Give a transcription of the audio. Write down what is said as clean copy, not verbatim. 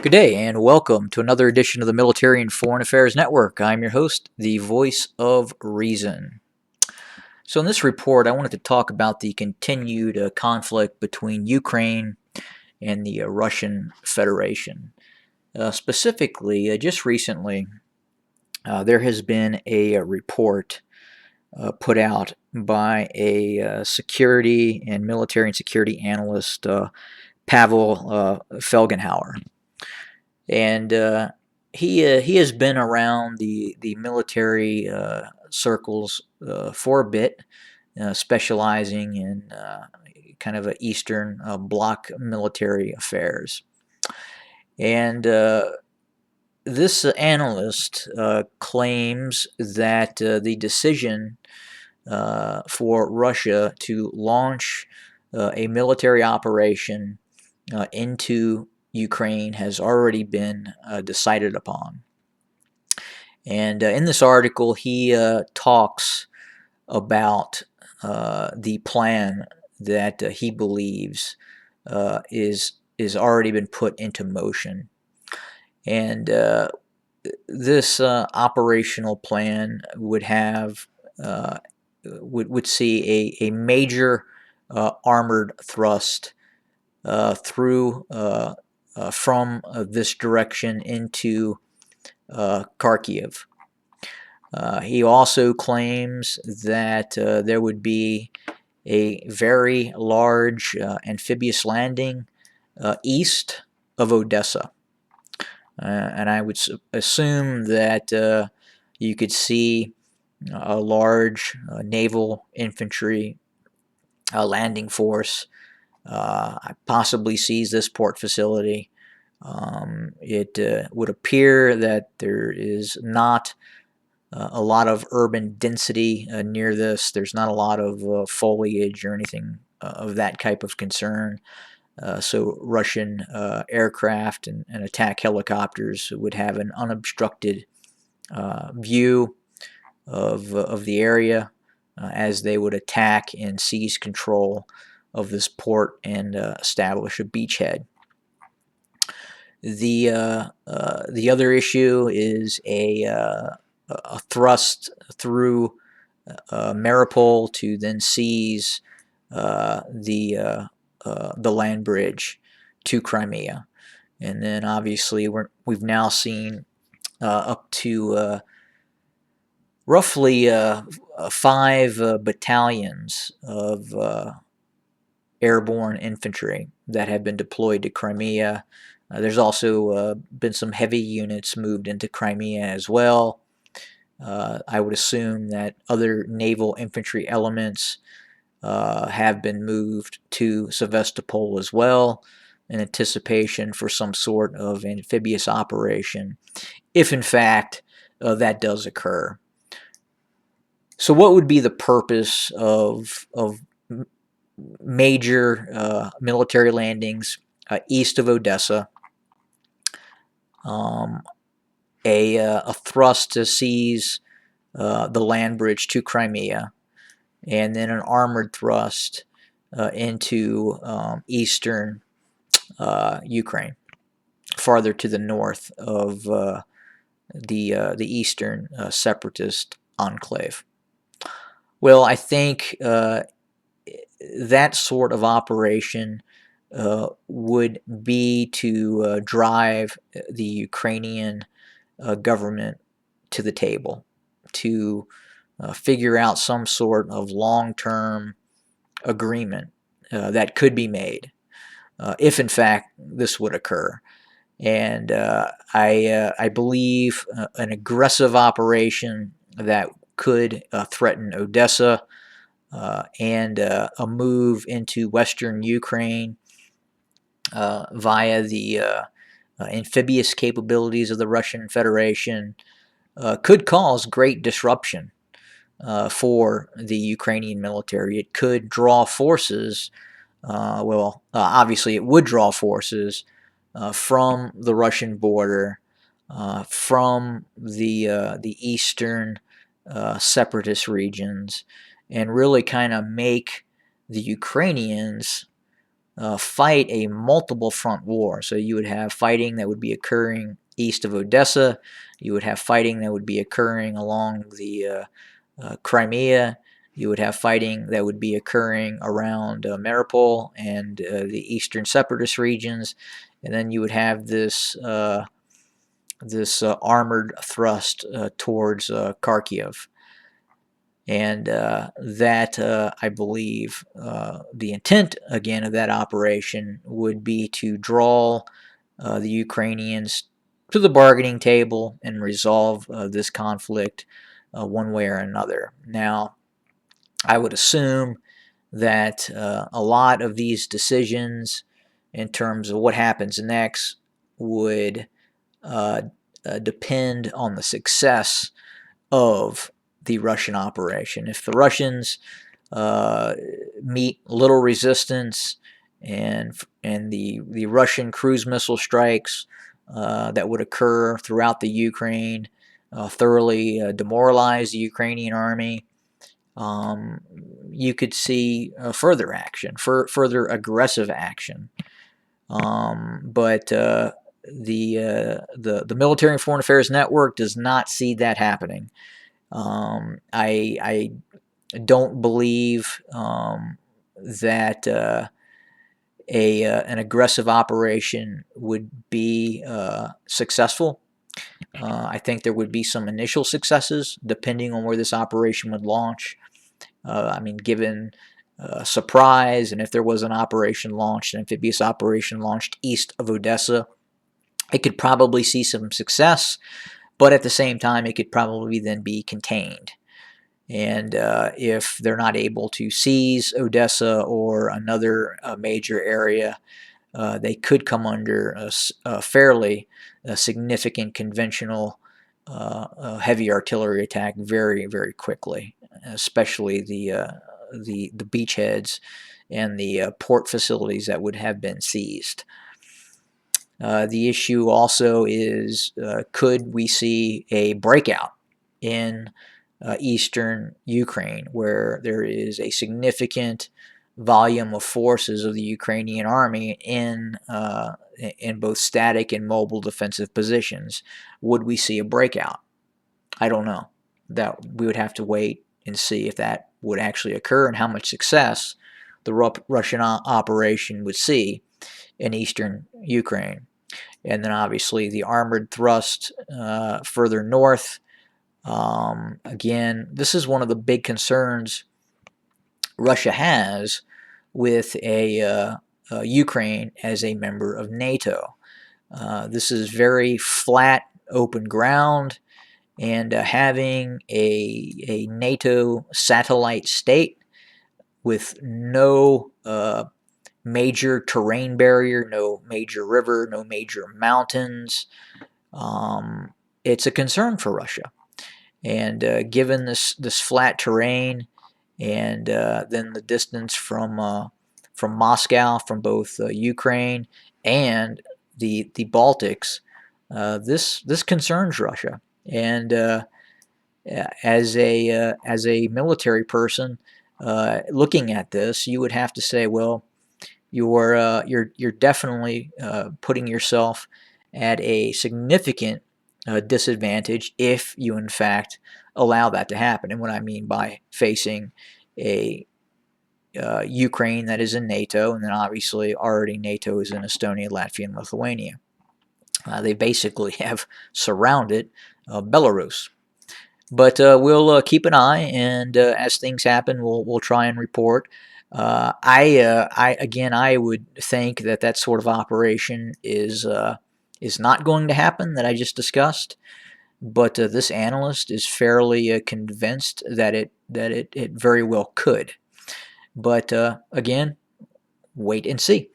Good day and welcome to another edition of the Military and Foreign Affairs Network. I'm your host, the voice of reason. So, in this report, I wanted to talk about the continued conflict between Ukraine and the Russian Federation. Specifically, just recently, there has been a report put out by a security and military and security analyst, Pavel Felgenhauer. And he has been around the military circles for a bit, specializing in kind of a Eastern Bloc military affairs. And this analyst claims that the decision for Russia to launch a military operation into Ukraine has already been decided upon. And in this article, he talks about the plan that he believes is already been put into motion. And this operational plan would have would see a major armored thrust through from this direction into Kharkiv. He also claims that there would be a very large amphibious landing east of Odessa. And I would assume that you could see a large naval infantry landing force possibly seize this port facility. It would appear that there is not a lot of urban density near this. There's not a lot of foliage or anything of that type of concern. So Russian aircraft and attack helicopters would have an unobstructed view of the area as they would attack and seize control of this port and establish a beachhead. The other issue is a thrust through Mariupol to then seize the land bridge to Crimea, and then obviously we've now seen up to roughly 5 battalions of airborne infantry that have been deployed to Crimea. There's also been some heavy units moved into Crimea as well. I would assume that other naval infantry elements have been moved to Sevastopol as well in anticipation for some sort of amphibious operation, if in fact that does occur. So what would be the purpose of major military landings east of Odessa? A thrust to seize the land bridge to Crimea, and then an armored thrust into eastern Ukraine, farther to the north of the eastern separatist enclave. Well, I think that sort of operation would be to drive the Ukrainian government to the table to figure out some sort of long-term agreement that could be made if in fact this would occur. And I believe an aggressive operation that could threaten Odessa and a move into western Ukraine via the amphibious capabilities of the Russian Federation could cause great disruption for the Ukrainian military. It could draw forces, obviously it would draw forces from the Russian border, from the eastern separatist regions, and really kind of make the Ukrainians fight a multiple front war. So you would have fighting that would be occurring east of Odessa. You would have fighting that would be occurring along the Crimea. You would have fighting that would be occurring around Mariupol and the eastern separatist regions, and then you would have this armored thrust towards Kharkiv. And that, I believe, the intent, again, of that operation would be to draw the Ukrainians to the bargaining table and resolve this conflict one way or another. Now, I would assume that a lot of these decisions in terms of what happens next would depend on the success of the Russian operation. If the Russians meet little resistance and the Russian cruise missile strikes that would occur throughout the Ukraine thoroughly demoralize the Ukrainian army, you could see further action, further aggressive action. But the Military and Foreign Affairs Network does not see that happening. I don't believe that an aggressive operation would be successful. I think there would be some initial successes depending on where this operation would launch. I mean, given surprise, and if there was an operation launched, an amphibious operation launched east of Odessa, it could probably see some success, but at the same time, it could probably then be contained. And if they're not able to seize Odessa or another major area, they could come under a fairly significant conventional heavy artillery attack very, very quickly, especially the beachheads and the port facilities that would have been seized. The issue also is, could we see a breakout in eastern Ukraine, where there is a significant volume of forces of the Ukrainian army in both static and mobile defensive positions? Would we see a breakout? I don't know. That we would have to wait and see if that would actually occur and how much success the Russian operation would see in eastern Ukraine. And then obviously the armored thrust further north. Again, this is one of the big concerns Russia has with Ukraine as a member of NATO. This is very flat, open ground, and having a NATO satellite state with no major terrain barrier, no major river, no major mountains, it's a concern for Russia. And given this flat terrain, and then the distance from Moscow, from both Ukraine and the Baltics, this concerns Russia. And as a military person looking at this, you would have to say, well, you're definitely putting yourself at a significant disadvantage if you in fact allow that to happen. And what I mean by facing a Ukraine that is in NATO, and then obviously already NATO is in Estonia, Latvia, and Lithuania. They basically have surrounded Belarus. But we'll keep an eye, and as things happen, we'll try and report. I would think that sort of operation is not going to happen, that I just discussed. But this analyst is fairly convinced that it very well could. But again, wait and see.